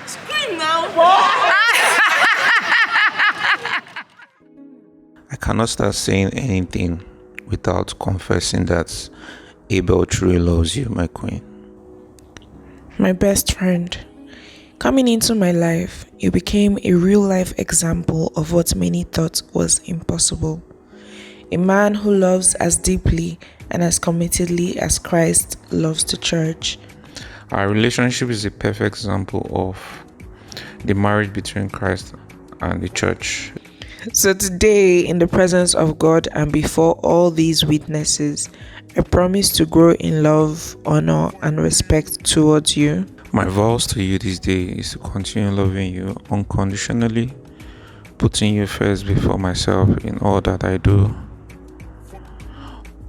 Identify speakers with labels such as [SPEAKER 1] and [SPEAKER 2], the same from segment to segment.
[SPEAKER 1] Scream now.
[SPEAKER 2] I cannot start saying anything without confessing that Abel truly loves you, my queen.
[SPEAKER 3] My best friend. Coming into my life, you became a real-life example of what many thought was impossible. A man who loves as deeply and as committedly as Christ loves the church.
[SPEAKER 2] Our relationship is a perfect example of the marriage between Christ and the church.
[SPEAKER 3] So today, in the presence of God and before all these witnesses, I promise to grow in love, honor, and respect towards you.
[SPEAKER 2] My vows to you this day is to continue loving you unconditionally, putting you first before myself in all that I do,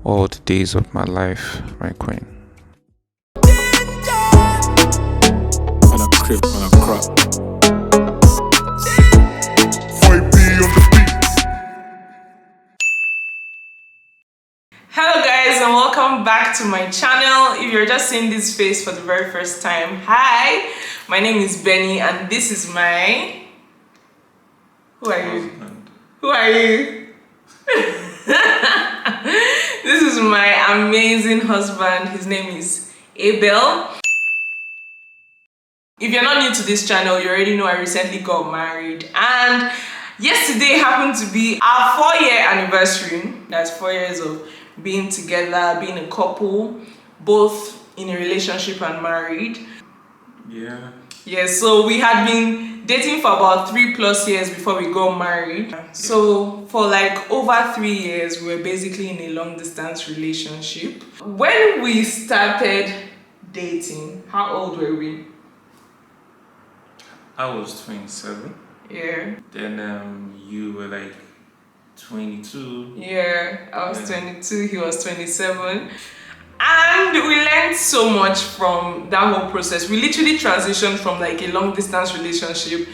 [SPEAKER 2] all the days of my life, my queen.
[SPEAKER 1] Hello guys and welcome back to my channel. If you're just seeing this face for the very first time, hi, my name is Benny and this is my... Who are you? Who are you? This is my amazing husband. His name is Abel. If you're not new to this channel, you already know I recently got married and yesterday happened to be our 4-year anniversary. That's 4 years of being together, being a couple, both in a relationship and married. Yeah, so we had been dating for about 3+ years before we got married. So for like over 3 years, we were basically in a long distance relationship. When we started dating, how old were we?
[SPEAKER 2] I was 27.
[SPEAKER 1] Yeah.
[SPEAKER 2] Then you were like 22.
[SPEAKER 1] Yeah, I was 22, he was 27. And we learned so much from that whole process. We literally transitioned from like a long distance relationship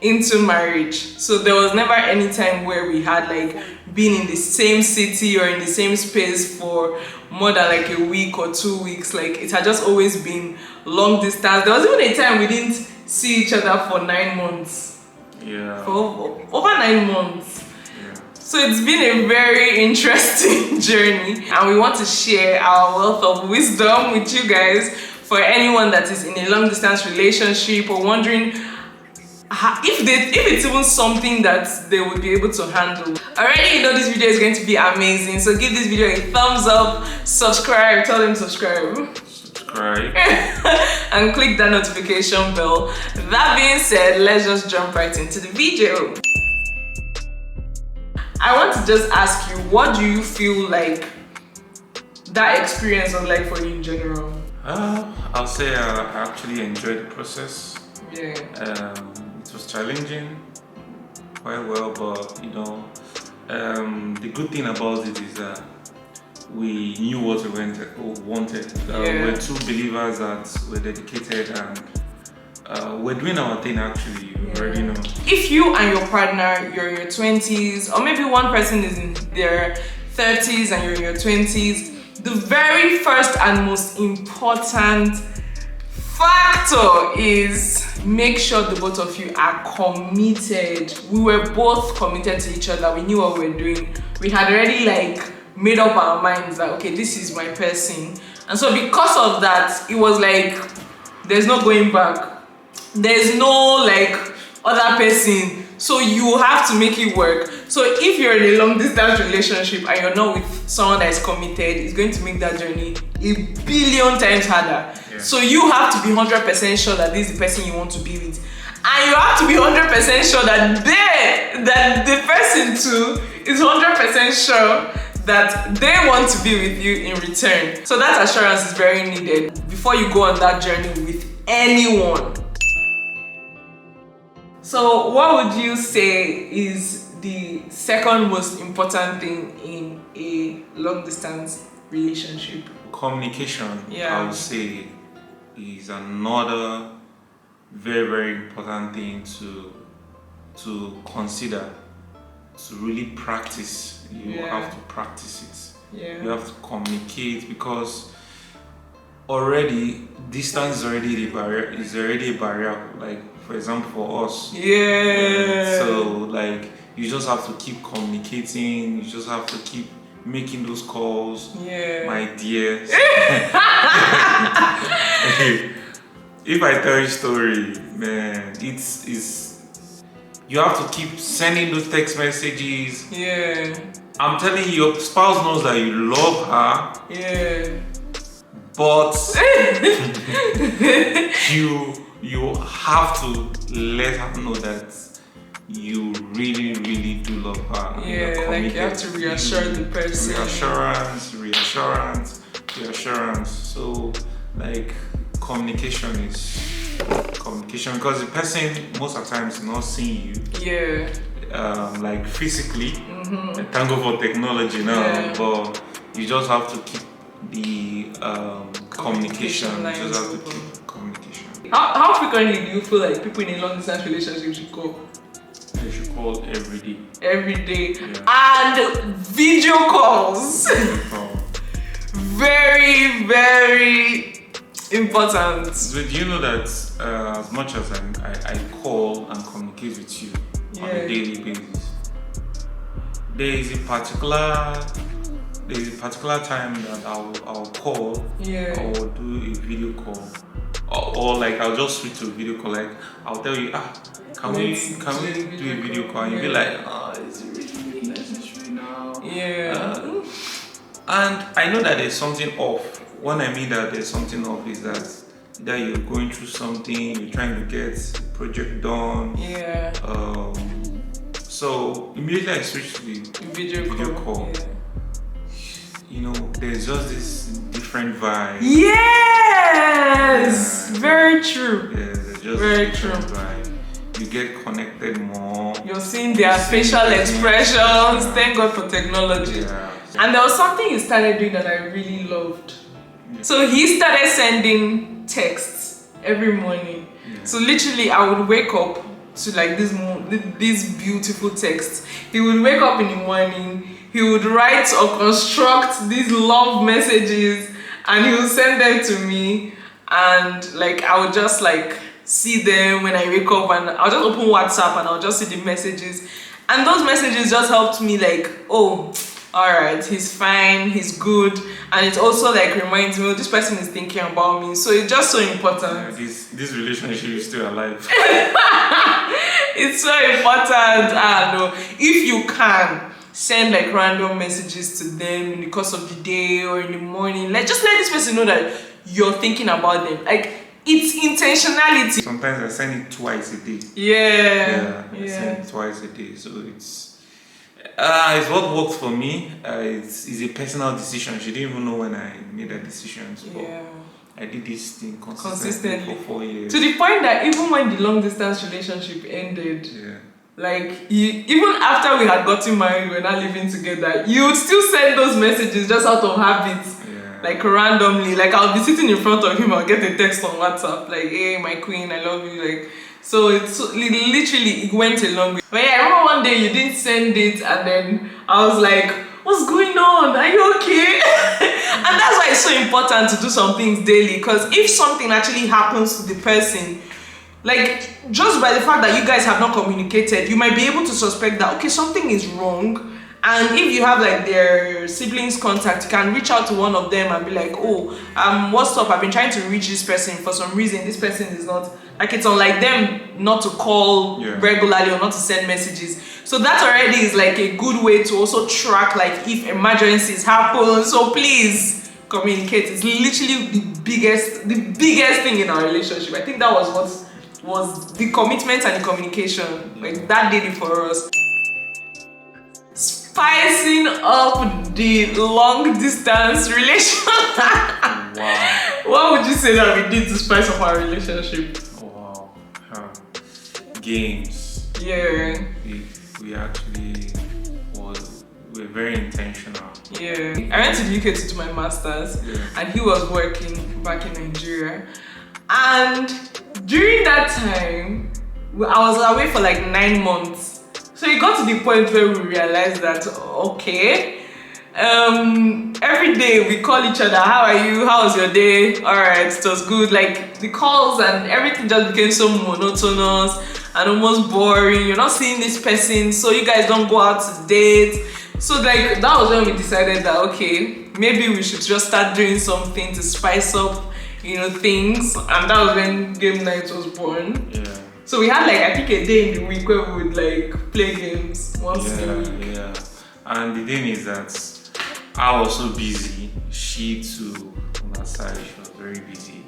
[SPEAKER 1] into marriage. So there was never any time where we had like been in the same city or in the same space for more than like a week or 2 weeks. Like it had just always been long distance. There was even a time we didn't see each other for 9 months.
[SPEAKER 2] Yeah.
[SPEAKER 1] For over 9 months. So it's been a very interesting journey and we want to share our wealth of wisdom with you guys for anyone that is in a long distance relationship or wondering if it's even something that they would be able to handle. Already you know this video is going to be amazing, so give this video a thumbs up, subscribe, tell them subscribe. And click that notification bell. That being said, let's just jump right into the video. I want to just ask you, what do you feel like that experience was like for you in general?
[SPEAKER 2] I'll say I actually enjoyed the process.
[SPEAKER 1] Yeah.
[SPEAKER 2] It was challenging, quite well, but you know, the good thing about it is that we knew what we wanted. We're two believers that were dedicated and we're doing our thing actually. You already know.
[SPEAKER 1] If you and your partner, you're in your 20s, or maybe one person is in their 30s and you're in your 20s, the very first and most important factor is make sure the both of you are committed. We were both committed to each other. We knew what we were doing. We had already like made up our minds that okay, this is my person. And so because of that, it was like there's no going back. There's no like other person, so you have to make it work. So if you're in a long distance relationship and you're not with someone that is committed, it's going to make that journey a billion times harder. So you have to be 100% sure that this is the person you want to be with, and you have to be 100% sure that the person too is 100% sure that they want to be with you in return. So that assurance is very needed before you go on that journey with anyone. So what would you say is the second most important thing in a long distance relationship?
[SPEAKER 2] Communication, I would say, is another very, very important thing to consider, to really practice. You have to practice it. You have to communicate, because already distance is already a barrier. Like for example, for us.
[SPEAKER 1] Yeah.
[SPEAKER 2] So like you just have to keep communicating. You just have to keep making those calls.
[SPEAKER 1] Yeah.
[SPEAKER 2] My dear. If I tell you story, man, it's you have to keep sending those text messages.
[SPEAKER 1] Yeah.
[SPEAKER 2] I'm telling you, your spouse knows that you love her.
[SPEAKER 1] Yeah.
[SPEAKER 2] But you have to let her know that you really, really do love her.
[SPEAKER 1] Yeah, like you have to reassure the person.
[SPEAKER 2] Reassurance. So like communication because the person most of the times is not seeing you.
[SPEAKER 1] Yeah.
[SPEAKER 2] Like physically. Thank God for technology now, but you just have to keep the communication. You just have to keep communication.
[SPEAKER 1] How frequently do you feel like people in a long distance relationship should call?
[SPEAKER 2] They should call every day.
[SPEAKER 1] Every day. Yeah. And video calls. Very, very important.
[SPEAKER 2] So do you know that as much as I call and communicate with you on a daily basis, there is a particular time that I'll call.
[SPEAKER 1] Yeah.
[SPEAKER 2] I will do a video call, or like I'll just switch to a video call. Like I'll tell you, can we do a video call? And you'll be like, is it really necessary now?
[SPEAKER 1] Yeah.
[SPEAKER 2] And I know that there's something off. What I mean that there's something off is that you're going through something, you're trying to get a project done.
[SPEAKER 1] Yeah.
[SPEAKER 2] So immediately I switched to the video call.
[SPEAKER 1] Yeah.
[SPEAKER 2] You know, there's just this different vibe.
[SPEAKER 1] Yes! Very true.
[SPEAKER 2] Yeah, there's just
[SPEAKER 1] very
[SPEAKER 2] this
[SPEAKER 1] true.
[SPEAKER 2] Vibe. You get connected more.
[SPEAKER 1] You're seeing their facial expressions. Thank God for technology.
[SPEAKER 2] Yeah.
[SPEAKER 1] And there was something he started doing that I really loved. Yeah. So he started sending texts every morning. Yeah. So literally I would wake up to like these beautiful texts. He would wake up in the morning, he would write or construct these love messages and he would send them to me, and like I would just like see them when I wake up, and I'll just open WhatsApp and I'll just see the messages, and those messages just helped me like, oh, alright, he's fine, he's good, and it also like reminds me, oh, this person is thinking about me, so it's just so important.
[SPEAKER 2] Yeah, this relationship is still alive.
[SPEAKER 1] It's so important. No, if you can send like random messages to them in the course of the day or in the morning, like just let this person know that you're thinking about them. Like it's intentionality.
[SPEAKER 2] Sometimes I send it twice a day.
[SPEAKER 1] Yeah.
[SPEAKER 2] I send it twice a day, so it's what works for me. It's a personal decision. She didn't even know when I made that decision. So I did this thing consistently for 4 years. To the point that even when the long distance relationship ended, like even after we had gotten married, we're not living together, you would still send those messages just out of habit. Like randomly, like I'll be sitting in front of him, I'll get a text on WhatsApp like, hey my queen, I love you, like, so it's literally it went a long way. But yeah, I remember one day you didn't send it, and then I was like, what's going on, are you okay? And that's why it's so important to do some things daily, because if something actually happens to the person, like just by the fact that you guys have not communicated, you might be able to suspect that okay, something is wrong. And if you have like their siblings' contact, you can reach out to one of them and be like, oh, what's up? I've been trying to reach this person. For some reason, this person is not, like it's unlike them not to call regularly or not to send messages. So that already is like a good way to also track like if emergencies happen. So please communicate. It's literally the biggest thing in our relationship. I think that was the commitment and the communication. Like that did it for us. Spicing up the long distance relationship. Wow.
[SPEAKER 1] What would you say that we did to spice up our relationship?
[SPEAKER 2] Wow. Games.
[SPEAKER 1] Yeah.
[SPEAKER 2] We actually we're very intentional.
[SPEAKER 1] Yeah. I went to the UK to do my master's, and he was working back in Nigeria. And during that time, I was away for like 9 months. So it got to the point where we realized that, okay, Every day we call each other, how are you, how was your day, all right, it was good. Like the calls and everything just became so monotonous and almost boring. You're not seeing this person, so you guys don't go out to date. So like that was when we decided that okay, maybe we should just start doing something to spice up, things. And that was when game night was born.
[SPEAKER 2] Yeah.
[SPEAKER 1] So we had like I think a day in the week where we would like play games once a week.
[SPEAKER 2] Yeah. And the thing is that I was so busy. She too, on her side, she was very busy.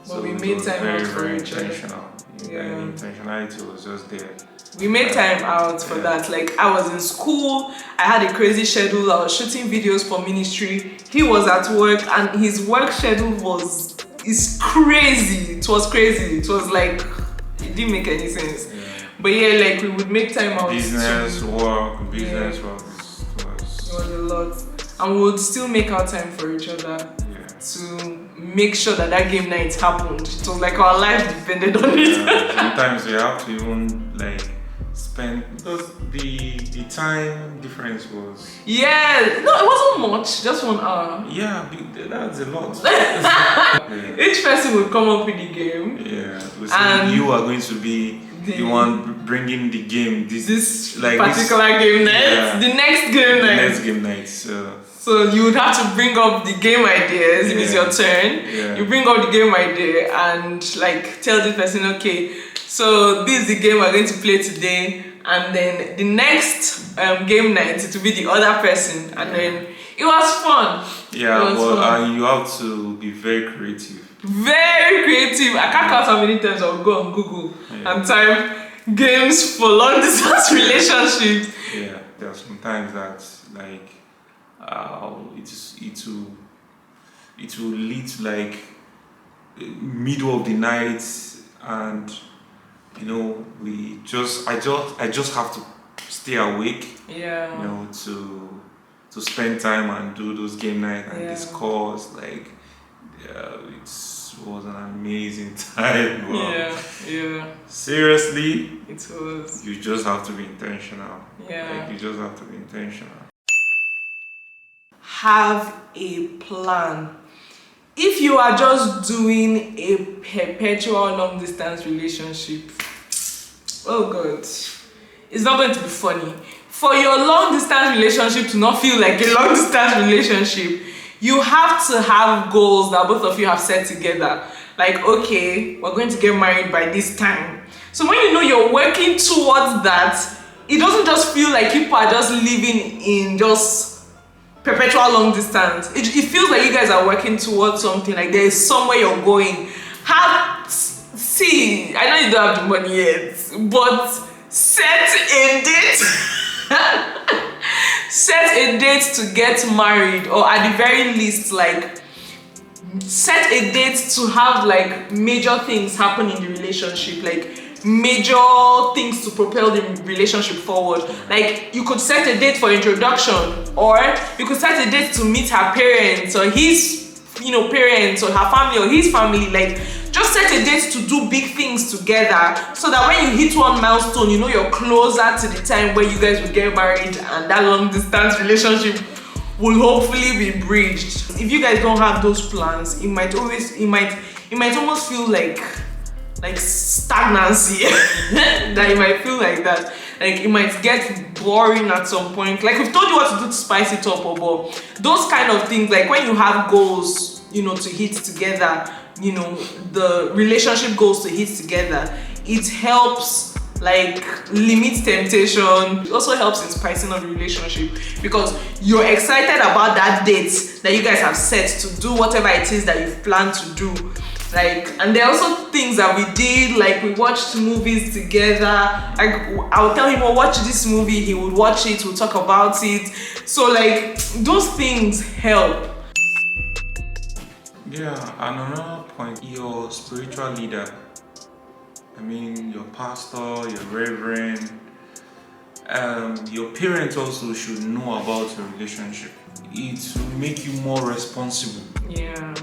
[SPEAKER 1] But we made time out for each other.
[SPEAKER 2] Intentional.
[SPEAKER 1] Yeah.
[SPEAKER 2] And the intentionality was just there.
[SPEAKER 1] We made time out for that. Like I was in school, I had a crazy schedule. I was shooting videos for ministry. He was at work, and his work schedule is crazy. It was crazy. It was like it didn't make any sense.
[SPEAKER 2] Yeah.
[SPEAKER 1] But yeah, like we would make time out.
[SPEAKER 2] Business work.
[SPEAKER 1] It was a lot. And we would still make our time for each other to make sure that game night happened. It was like our life depended on it.
[SPEAKER 2] Sometimes we have to even like spend, because the time difference was.
[SPEAKER 1] Yeah, no, it wasn't much, just 1 hour.
[SPEAKER 2] Yeah, that's a lot.
[SPEAKER 1] Each person would come up with the game.
[SPEAKER 2] Yeah, and you are going to be the one bringing the game. This
[SPEAKER 1] particular game night. Yeah. The next game night.
[SPEAKER 2] The next game night.
[SPEAKER 1] So you would have to bring up the game ideas if it's your turn.
[SPEAKER 2] Yeah.
[SPEAKER 1] You bring up the game idea and like tell the person, okay, so this is the game we're going to play today, and then the next game night it will be the other person, and then it was fun.
[SPEAKER 2] Yeah, fun. You have to be very creative.
[SPEAKER 1] Very creative. I can't count how many times I'll go on Google and type games for long distance relationships.
[SPEAKER 2] Yeah, there are sometimes that like it will lead to like middle of the night, and I just have to stay awake.
[SPEAKER 1] Yeah.
[SPEAKER 2] To spend time and do those game night and discuss like. It was an amazing time. Wow.
[SPEAKER 1] Yeah.
[SPEAKER 2] Seriously,
[SPEAKER 1] it was.
[SPEAKER 2] You just have to be intentional.
[SPEAKER 1] Yeah.
[SPEAKER 2] Like, you just have to be intentional.
[SPEAKER 1] Have a plan. If you are just doing a perpetual long distance relationship, oh God, it's not going to be funny. For your long distance relationship to not feel like a long distance relationship, you have to have goals that both of you have set together. Like, okay, we're going to get married by this time. So when you're working towards that, it doesn't just feel like people are just living in just perpetual long distance. It feels like you guys are working towards something, like there is somewhere you're going. See, I know you don't have the money yet, but set a date. Set a date to get married, or at the very least, like set a date to have like major things happen in the relationship, like major things to propel the relationship forward. Like you could set a date for introduction, or you could set a date to meet her parents or his parents, or her family or his family. Like just set a date to do big things together, so that when you hit one milestone, you're closer to the time where you guys will get married, and that long distance relationship will hopefully be bridged. If you guys don't have those plans, it might almost feel like stagnancy. That it might feel like that. Like it might get boring at some point. Like we've told you what to do to spice it up, but those kind of things, like when you have goals, to hit together, the relationship goals to hit together, it helps like limit temptation. It also helps in spicing up the relationship, because you're excited about that date that you guys have set to do whatever it is that you've planned to do. Like, and there are also things that we did, like we watched movies together. Like I would tell him, oh, watch this movie, he would watch it, we'll talk about it. So like those things help.
[SPEAKER 2] Yeah, and another point, your spiritual leader, your pastor, your reverend, your parents also should know about your relationship. It will make you more responsible.
[SPEAKER 1] Yeah.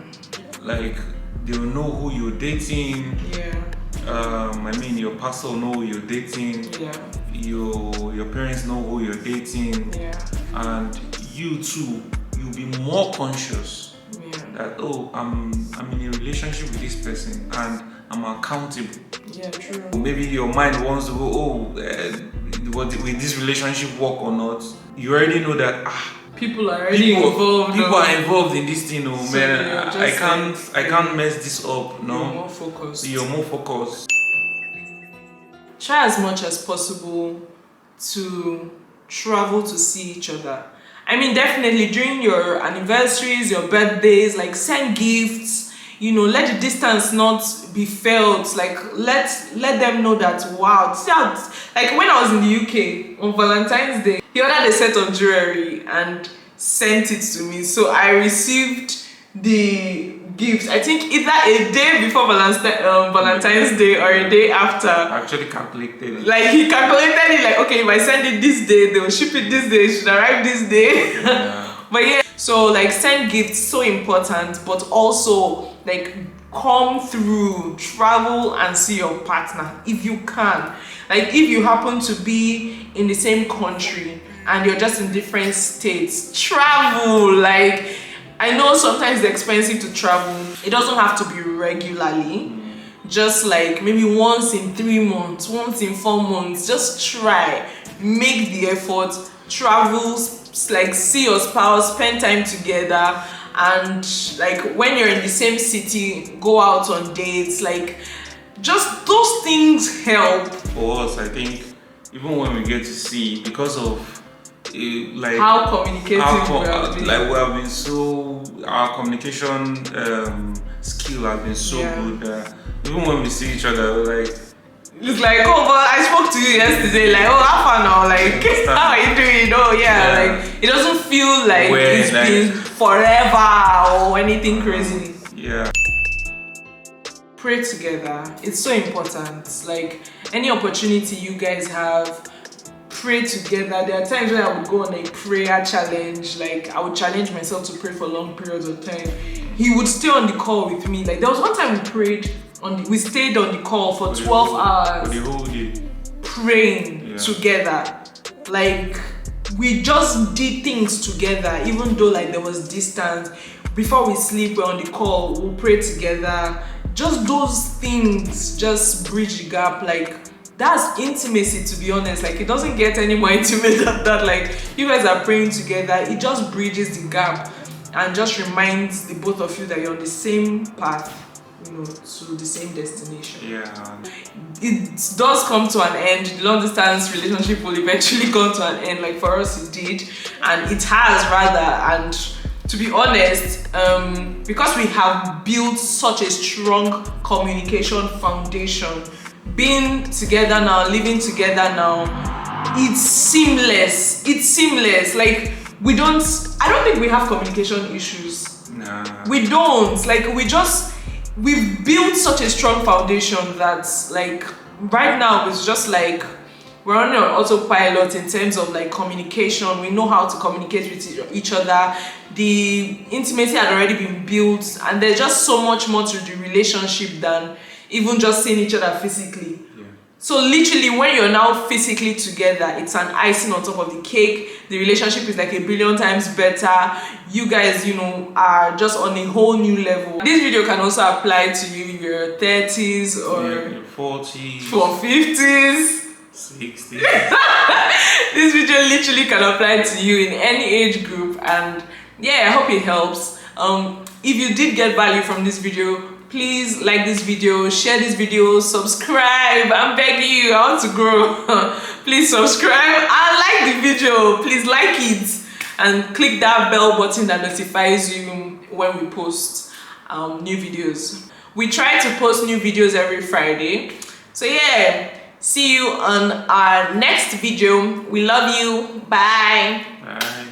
[SPEAKER 2] Like, they will know who you're dating.
[SPEAKER 1] Yeah.
[SPEAKER 2] Your pastor will know who you're dating.
[SPEAKER 1] Yeah.
[SPEAKER 2] Your parents know who you're dating.
[SPEAKER 1] Yeah.
[SPEAKER 2] And you too, you'll be more conscious that I'm in a relationship with this person and I'm accountable.
[SPEAKER 1] Yeah, true.
[SPEAKER 2] Maybe your mind wants to go, will this relationship work or not? You already know that
[SPEAKER 1] people are already involved.
[SPEAKER 2] People are involved in this thing,
[SPEAKER 1] So
[SPEAKER 2] man. I can't mess this up. No,
[SPEAKER 1] you're more focused.
[SPEAKER 2] You're more focused.
[SPEAKER 1] Try as much as possible to travel to see each other. I mean, definitely during your anniversaries, your birthdays, like send gifts. Let the distance not be felt. Like let them know that wow. See how, like when I was in the UK on Valentine's Day, he ordered a set of jewelry and sent it to me. So I received the gift, I think either a day before Valentine's Day or a day after.
[SPEAKER 2] I actually calculated it.
[SPEAKER 1] Like he calculated it, like okay, if I send it this day, they will ship it this day, it should arrive this day.
[SPEAKER 2] Yeah.
[SPEAKER 1] But yeah, so like send gifts, so important, but also like come through, travel and see your partner if you can. Like if you happen to be in the same country and you're just in different states, travel. Like I know sometimes it's expensive to travel. It doesn't have to be regularly. Just like maybe once in 3 months, once in 4 months. Just try, make the effort, travel, like see your spouse, spend time together, and like when you're in the same city, go out on dates. Like just those things help.
[SPEAKER 2] For us, I think even when we get to see, because of like
[SPEAKER 1] how communicative we have been.
[SPEAKER 2] Like we have been so, our communication skill has been so good. Even when we see each other, like
[SPEAKER 1] it's like, oh, but I spoke to you yesterday. Like, oh, how far now? Like, how are you doing? Oh, yeah. Like, it doesn't feel like it's been forever or anything crazy.
[SPEAKER 2] Yeah.
[SPEAKER 1] Pray together. It's so important. Like, any opportunity you guys have, pray together. There are times when I would go on a prayer challenge. Like, I would challenge myself to pray for long periods of time. He would stay on the call with me. Like, there was one time we prayed. We stayed on the call for 12 hours.
[SPEAKER 2] For the whole day.
[SPEAKER 1] Praying together. Like we just did things together, even though like there was distance. Before we sleep, we're on the call, we'll pray together. Just those things just bridge the gap. Like that's intimacy, to be honest. Like it doesn't get any more intimate than that. Like you guys are praying together, it just bridges the gap and just reminds the both of you that you're on the same path, to the same destination.
[SPEAKER 2] Yeah.
[SPEAKER 1] It does come to an end. The long distance relationship will eventually come to an end. Like for us it did, and it has rather. And to be honest, because we have built such a strong communication foundation, being together now, living together now, it's seamless. Like I don't think we have communication issues.
[SPEAKER 2] Nah.
[SPEAKER 1] We don't. Like we've built such a strong foundation that like right now it's just like we're on an autopilot in terms of like communication. We know how to communicate with each other. The intimacy had already been built, and there's just so much more to the relationship than even just seeing each other physically. So literally when you're now physically together, it's an icing on top of the cake. The relationship is like a billion times better. You guys, are just on a whole new level. This video can also apply to you in your 30s or
[SPEAKER 2] your 40s,
[SPEAKER 1] for 50s,
[SPEAKER 2] 60s.
[SPEAKER 1] This video literally can apply to you in any age group, and yeah, I hope it helps. If you did get value from this video, please like this video, share this video, subscribe. I'm begging you, I want to grow. Please subscribe and like the video. Please like it and click that bell button that notifies you when we post new videos. We try to post new videos every Friday. So yeah, see you on our next video. We love you. Bye.
[SPEAKER 2] Bye.